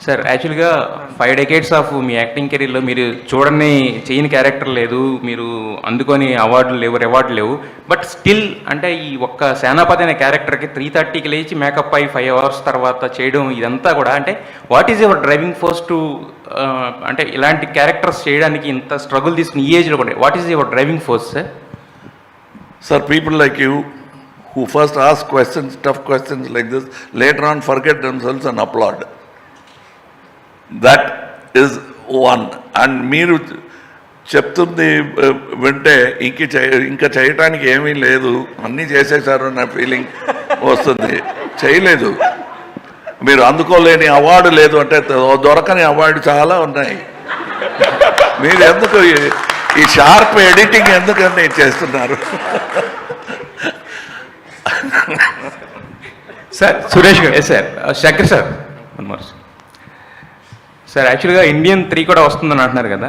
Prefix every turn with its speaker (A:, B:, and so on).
A: Sir యాక్చువల్గా 5 decades of me acting కెరీర్లో మీరు చూడని చేయని క్యారెక్టర్ లేదు, మీరు అందుకొని అవార్డులు లేవు, రివార్డులు లేవు. బట్ స్టిల్ అంటే ఈ ఒక్క సేనాపతి అనే క్యారెక్టర్కి 3:30కి లేచి మేకప్ అయ్యి 5 hours తర్వాత చేయడం ఇదంతా కూడా అంటే what is your driving force to అంటే ఇలాంటి క్యారెక్టర్స్ చేయడానికి ఇంత స్ట్రగుల్ తీసుకుని ఈ ఏజ్లో కూడా what is your driving force sir?
B: Sir, people like you who first ask questions, tough questions like this, later on forget themselves and applaud. That is one. And మీరు చెప్తుంది వింటే ఇంకా చేయటానికి ఏమీ లేదు, అన్నీ చేసేసారు అన్న ఫీలింగ్ వస్తుంది. చేయలేదు, మీరు అందుకోలేని అవార్డు లేదు అంటే దొరకని అవార్డు చాలా ఉన్నాయి. మీరు ఎందుకు ఈ షార్ప్ ఎడిటింగ్ ఎందుకని చేస్తున్నారు?
A: సార్ సురేష్ గారు సార్ శంకర్ సార్ సార్ యాక్చువల్గా ఇండియన్ 3 కూడా వస్తుందని అంటున్నారు కదా,